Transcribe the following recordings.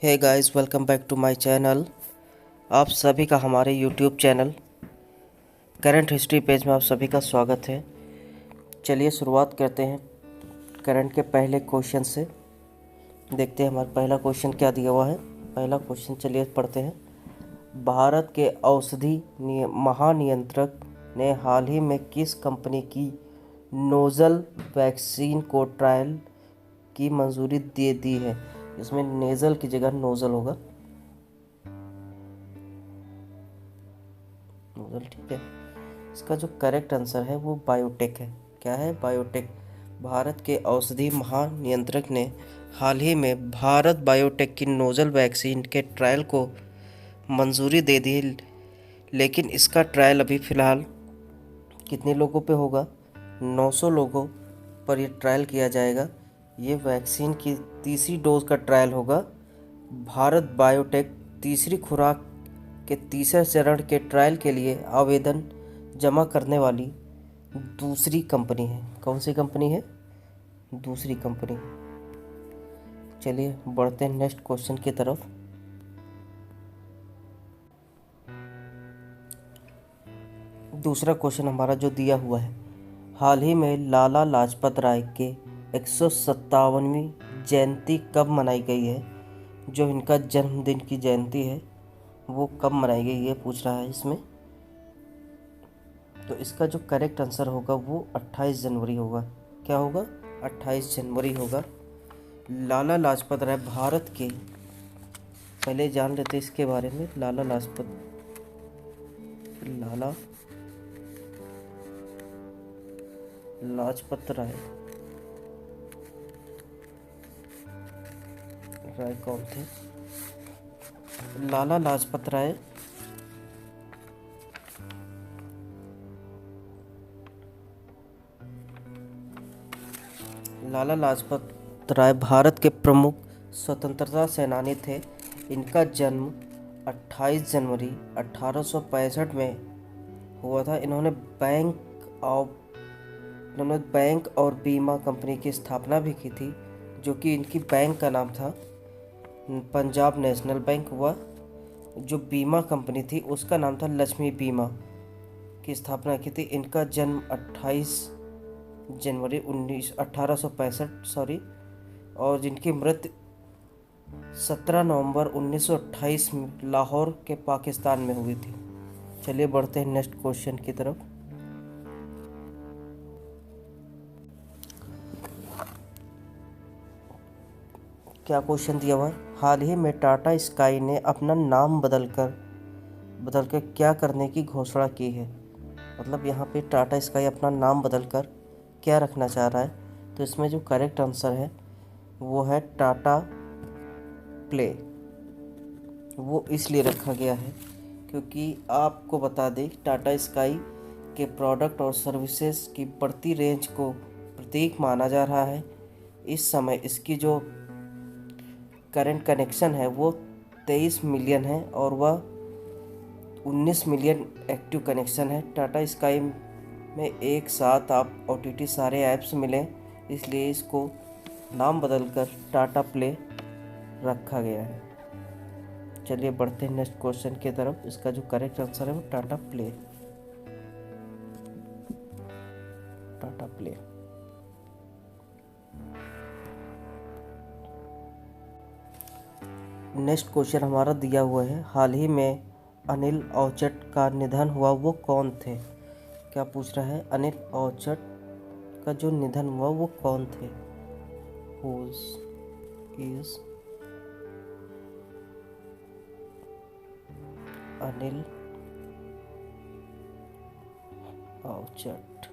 Hey guys, welcome back to my channel. आप सभी का हमारे YouTube channel current history page में आप सभी का स्वागत है। चलिए शुरुआत करते हैं करंट के पहले क्वेश्चन से। देखते हैं हमारा पहला क्वेश्चन क्या दिया हुआ है। पहला क्वेश्चन चलिए पढ़ते हैं। भारत के औषधि महानियंत्रक ने हाल ही में किस कंपनी की नोज़ल वैक्सीन को ट्रायल की मंजूरी दे दी है? इसमें नेज़ल की जगह नोज़ल होगा। नोज़ल, ठीक है। इसका जो करेक्ट आंसर है वो बायोटेक है। क्या है? बायोटेक। भारत के औषधि महानियंत्रक ने हाल ही में भारत बायोटेक की नोज़ल वैक्सीन के ट्रायल को मंजूरी दे दी, लेकिन इसका ट्रायल अभी फ़िलहाल कितने लोगों पे होगा? 900 लोगों पर ये ट्रायल किया जाएगा। ये वैक्सीन की तीसरी डोज का ट्रायल होगा। भारत बायोटेक तीसरी खुराक के तीसरे चरण के ट्रायल के लिए आवेदन जमा करने वाली दूसरी कंपनी है। कौन सी कंपनी है? दूसरी कंपनी। चलिए बढ़ते हैं नेक्स्ट क्वेश्चन की तरफ। दूसरा क्वेश्चन हमारा जो दिया हुआ है, हाल ही में लाला लाजपत राय के 157वीं जयंती कब मनाई गई है? जो इनका जन्मदिन की जयंती है वो कब मनाई गई, ये पूछ रहा है इसमें। तो इसका जो करेक्ट आंसर होगा वो 28 जनवरी होगा। क्या होगा? 28 जनवरी होगा। लाला लाजपत राय भारत के, पहले जान लेते इसके बारे में। लाला लाजपत राय कौन थे? लाला लाजपत राय लाला लाजपत राय भारत के प्रमुख स्वतंत्रता सेनानी थे। इनका जन्म 28 जनवरी 1865 में हुआ था। इन्होंने बैंक और बीमा कंपनी की स्थापना भी की थी, जो कि इनकी बैंक का नाम था पंजाब नेशनल बैंक हुआ। जो बीमा कंपनी थी उसका नाम था लक्ष्मी बीमा की स्थापना की थी। इनका जन्म 28 जनवरी 1865 और जिनकी मृत्यु 17 नवंबर 1928 में लाहौर के पाकिस्तान में हुई थी। चलिए बढ़ते हैं नेक्स्ट क्वेश्चन की तरफ। क्या क्वेश्चन दिया हुआ है? हाल ही में टाटा स्काई ने अपना नाम बदलकर क्या करने की घोषणा की है? मतलब यहाँ पे टाटा स्काई अपना नाम बदलकर क्या रखना चाह रहा है? तो इसमें जो करेक्ट आंसर है वो है टाटा प्ले। वो इसलिए रखा गया है क्योंकि आपको बता दें, टाटा स्काई के प्रोडक्ट और सर्विसेज की बढ़ती रेंज को प्रतीक माना जा रहा है। इस समय इसकी जो करंट कनेक्शन है वो 23 मिलियन है और वह 19 मिलियन एक्टिव कनेक्शन है। टाटा स्काई में एक साथ आप OTT सारे ऐप्स मिलें, इसलिए इसको नाम बदलकर टाटा प्ले रखा गया है। चलिए बढ़ते हैं नेक्स्ट क्वेश्चन की तरफ। इसका जो करेक्ट आंसर है वो टाटा प्ले। नेक्स्ट क्वेश्चन हमारा दिया हुआ है, हाल ही में अनिल औचट का निधन हुआ वो कौन थे? क्या पूछ रहा है? अनिल औचट का जो निधन हुआ वो कौन थे? इज अनिल औचट।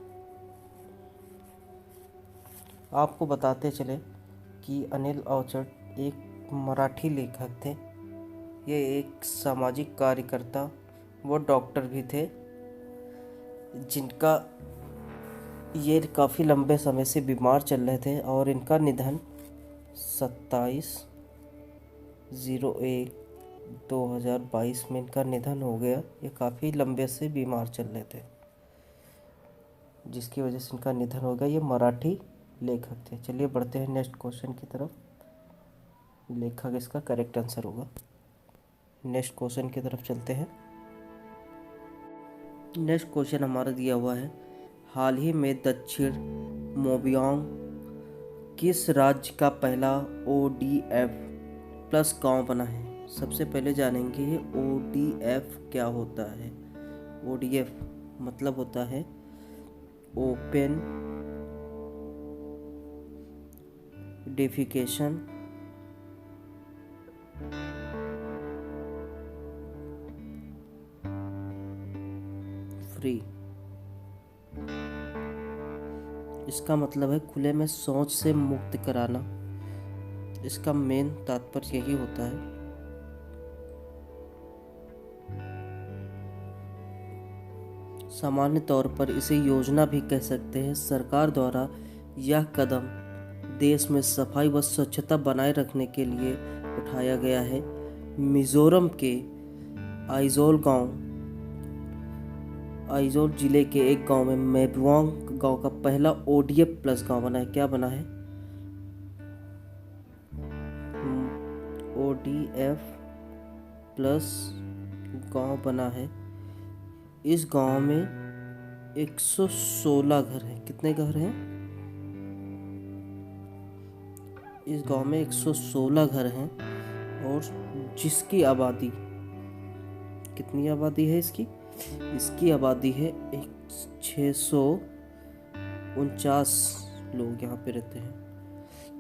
आपको बताते चले कि अनिल औचट एक मराठी लेखक थे। ये एक सामाजिक कार्यकर्ता वो डॉक्टर भी थे, जिनका ये काफ़ी लंबे समय से बीमार चल रहे थे और इनका निधन 27/01/2022 में इनका निधन हो गया। ये काफ़ी लंबे से बीमार चल रहे थे, जिसकी वजह से इनका निधन हो गया। ये मराठी लेखक थे। चलिए बढ़ते हैं नेक्स्ट क्वेश्चन की तरफ। लेखक इसका करेक्ट आंसर होगा। नेक्स्ट क्वेश्चन की तरफ चलते हैं। नेक्स्ट क्वेश्चन हमारा दिया हुआ है, हाल ही में दक्षिण मोबियांग किस राज्य का पहला ODF प्लस गांव बना है? सबसे पहले जानेंगे ODF क्या होता है। ODF मतलब होता है ओपन डेफिकेशन फ्री। इसका मतलब है खुले में शौच से मुक्त कराना। इसका मेन तात्पर्य यही होता है। सामान्य तौर पर इसे योजना भी कह सकते हैं। सरकार द्वारा यह कदम देश में सफाई व स्वच्छता बनाए रखने के लिए उठाया गया है। मिजोरम के आइजोल जिले के एक गांव में मेबुआंग गांव का पहला ODF प्लस गांव बना है। क्या बना है? ODF प्लस गांव बना है। इस गांव में 116 घर हैं। कितने घर हैं? इस गांव में 116 घर हैं और जिसकी आबादी, कितनी आबादी है इसकी? इसकी आबादी है 649 लोग यहाँ पे रहते हैं।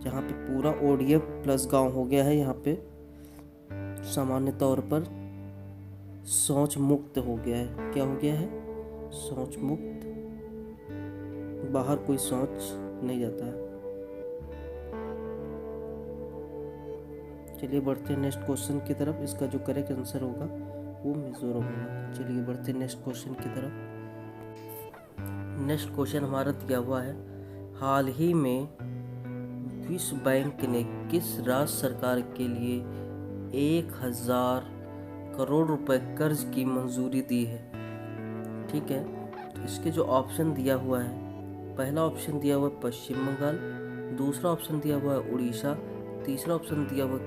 जहाँ पे पूरा ODF प्लस गांव हो गया है। यहाँ पे सामान्य तौर पर शौच मुक्त हो गया है। क्या हो गया है? शौच मुक्त। बाहर कोई शौच नहीं जाता है। चलिए बढ़ते हैं नेक्स्ट क्वेश्चन की तरफ। इसका जो करेक्ट आंसर होगा वो मिजोरम होगा। चलिए बढ़ते हैं नेक्स्ट क्वेश्चन की तरफ। नेक्स्ट क्वेश्चन हमारा दिया हुआ है, हाल ही में विश्व बैंक ने किस राज्य सरकार के लिए 1000 करोड़ रुपए कर्ज की मंजूरी दी है? ठीक है, तो इसके जो ऑप्शन दिया हुआ है, पहला ऑप्शन दिया हुआ है पश्चिम बंगाल, दूसरा ऑप्शन दिया हुआ है उड़ीसा, तीसरा ऑप्शन दिया हुआ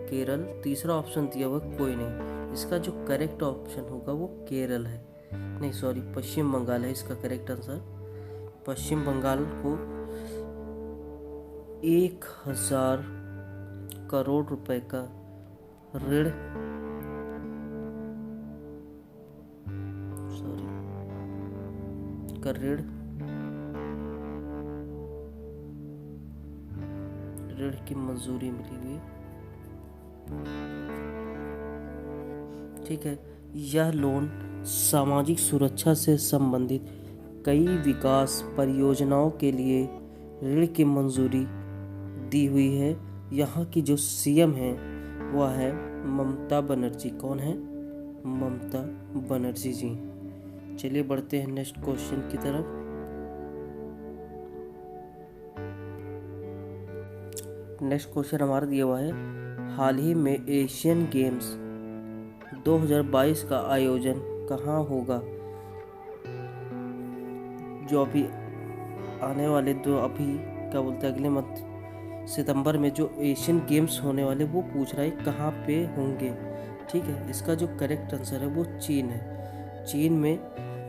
केरल, तीसरा ऑप्शन दिया हुआ कोई नहीं। इसका जो करेक्ट ऑप्शन होगा वो केरल है, नहीं सॉरी पश्चिम बंगाल है इसका करेक्ट आंसर। पश्चिम बंगाल को 1000 करोड़ रुपए का ऋण की मंजूरी मिली हुई। ठीक है, यह लोन सामाजिक सुरक्षा से संबंधित कई विकास परियोजनाओं के लिए ऋण की मंजूरी दी हुई है। यहाँ की जो CM है वह है ममता बनर्जी। कौन है? ममता बनर्जी जी। चलिए बढ़ते हैं नेक्स्ट क्वेश्चन की तरफ। नेक्स्ट क्वेश्चन हमारा दिया हुआ है, हाल ही में एशियन गेम्स 2022 का आयोजन कहाँ होगा? जो अभी आने वाले क्या बोलते हैं अगले मंथ सितंबर में जो एशियन गेम्स होने वाले वो पूछ रहा है कहाँ पे होंगे। ठीक है, इसका जो करेक्ट आंसर है वो चीन है। चीन में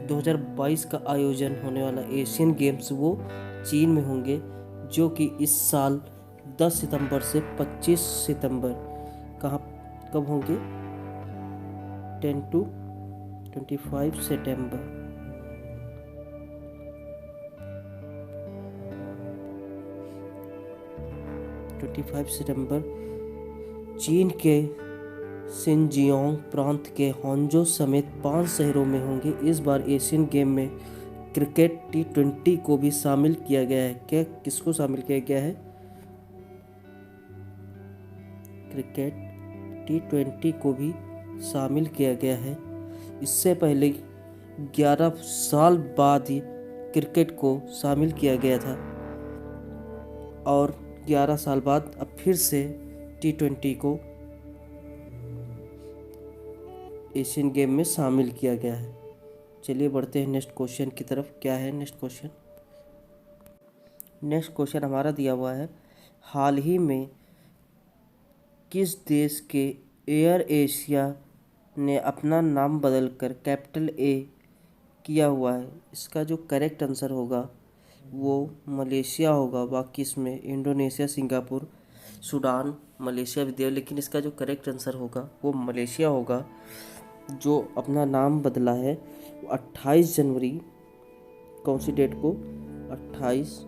2022 का आयोजन होने वाला एशियन गेम्स वो चीन में होंगे, जो कि इस साल 10 सितंबर से 25 सितंबर कब होंगे? 10 to 25 सितंबर। चीन के सिनजियांग प्रांत के हांजो समेत 5 शहरों में होंगे। इस बार एशियन गेम में क्रिकेट T20 को भी शामिल किया गया है। क्या किसको शामिल किया गया है? क्रिकेट T20 को भी शामिल किया गया है। इससे पहले 11 साल बाद ही क्रिकेट को शामिल किया गया था और 11 साल बाद अब फिर से T20 को एशियन गेम में शामिल किया गया है। चलिए बढ़ते हैं नेक्स्ट क्वेश्चन की तरफ। क्या है नेक्स्ट क्वेश्चन? नेक्स्ट क्वेश्चन हमारा दिया हुआ है, हाल ही में किस देश के एयर एशिया ने अपना नाम बदलकर कैपिटल ए किया हुआ है? इसका जो करेक्ट आंसर होगा वो मलेशिया होगा। बाकी इसमें इंडोनेशिया, सिंगापुर, सूडान, मलेशिया भी दिया, लेकिन इसका जो करेक्ट आंसर होगा वो मलेशिया होगा, जो अपना नाम बदला है 28 जनवरी। कौन सी डेट को? 28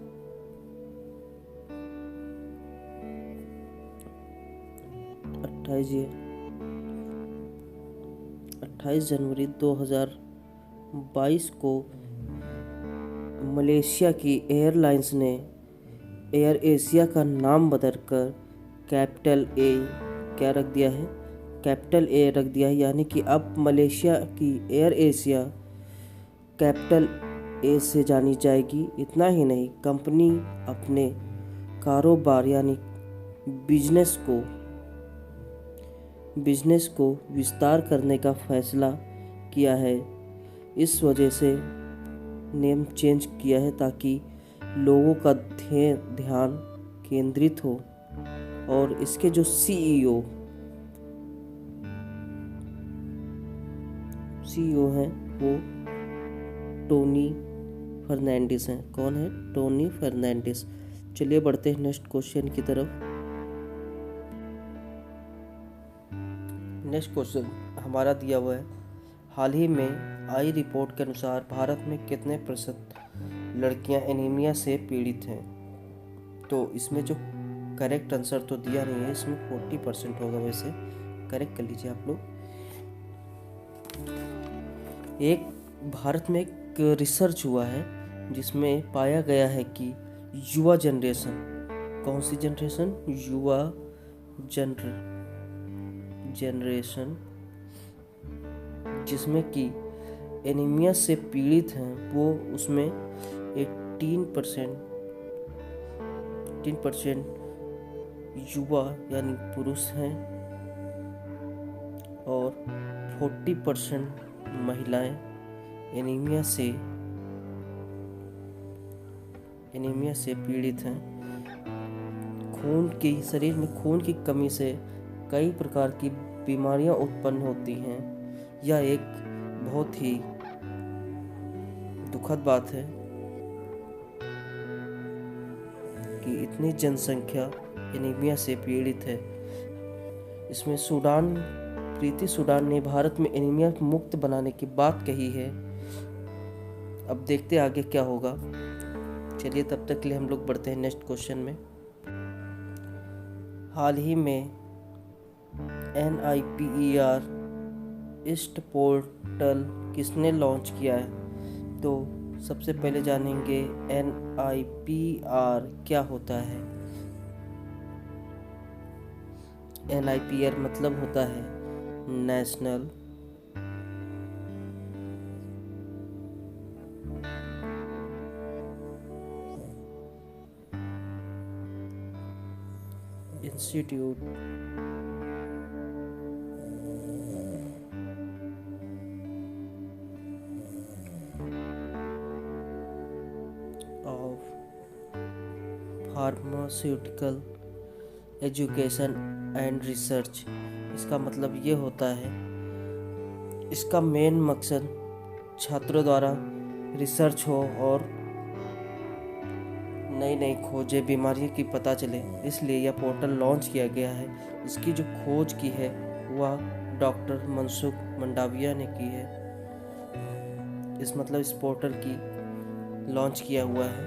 जनवरी 2022 को मलेशिया की एयरलाइंस ने एयर एशिया का नाम बदलकर कैपिटल ए क्या रख दिया है? कैपिटल ए रख दिया है, यानी कि अब मलेशिया की एयर एशिया कैपिटल ए से जानी जाएगी। इतना ही नहीं, कंपनी अपने कारोबार यानी बिजनेस को विस्तार करने का फैसला किया है। इस वजह से नेम चेंज किया है ताकि लोगों का ध्यान केंद्रित हो। और इसके जो सीईओ हैं वो टोनी फर्नांडिस हैं। कौन है? टोनी फर्नांडिस। चलिए बढ़ते हैं नेक्स्ट क्वेश्चन की तरफ। नेक्स्ट क्वेश्चन हमारा दिया हुआ है, हाल ही में आई रिपोर्ट के अनुसार भारत में कितने प्रतिशत लड़कियां एनीमिया से पीड़ित हैं? तो इसमें जो करेक्ट आंसर तो दिया नहीं है, इसमें 40% होगा। वैसे करेक्ट कर लीजिए आप लोग। एक भारत में एक रिसर्च हुआ है जिसमें पाया गया है कि युवा जनरेशन, कौन सी जनरेशन? युवा जनरेशन जिसमें कि एनीमिया से पीड़ित हैं, वो उसमें 18% युवा यानी पुरुष हैं और 40% महिलाएं एनीमिया से पीड़ित हैं। शरीर में खून की कमी से कई प्रकार की बीमारियां उत्पन्न होती हैं। यह एक बहुत ही दुखद बात है कि इतनी जनसंख्या एनीमिया से पीड़ित है। इसमें प्रीति सूडान ने भारत में एनीमिया मुक्त बनाने की बात कही है। अब देखते आगे क्या होगा। चलिए तब तक के लिए हम लोग बढ़ते हैं नेक्स्ट क्वेश्चन में। हाल ही में NIPER इस्ट पोर्टल किसने लॉन्च किया है? तो सबसे पहले जानेंगे NIPR क्या होता है। NIPR मतलब होता है national institute of pharmaceutical education and research. इसका मतलब ये होता है, इसका मेन मकसद छात्रों द्वारा रिसर्च हो और नई नई खोजें बीमारियों की पता चले, इसलिए यह पोर्टल लॉन्च किया गया है। इसकी जो खोज की है वह डॉक्टर मनसुख मंडाविया ने की है। इस पोर्टल की लॉन्च किया हुआ है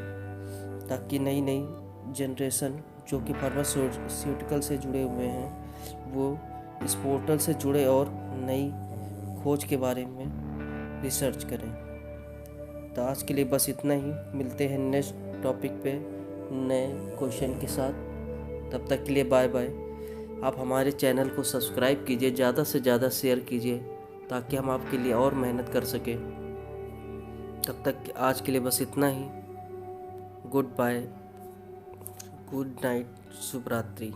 ताकि नई नई जनरेशन जो कि फार्मास्यूटिकल से जुड़े हुए हैं वो इस पोर्टल से जुड़े और नई खोज के बारे में रिसर्च करें। तो आज के लिए बस इतना ही। मिलते हैं नेक्स्ट टॉपिक पे नए क्वेश्चन के साथ। तब तक के लिए बाय बाय। आप हमारे चैनल को सब्सक्राइब कीजिए, ज़्यादा से ज़्यादा शेयर कीजिए ताकि हम आपके लिए और मेहनत कर सकें। तब तक आज के लिए बस इतना ही। गुड बाय, गुड नाइट, शुभ रात्रि।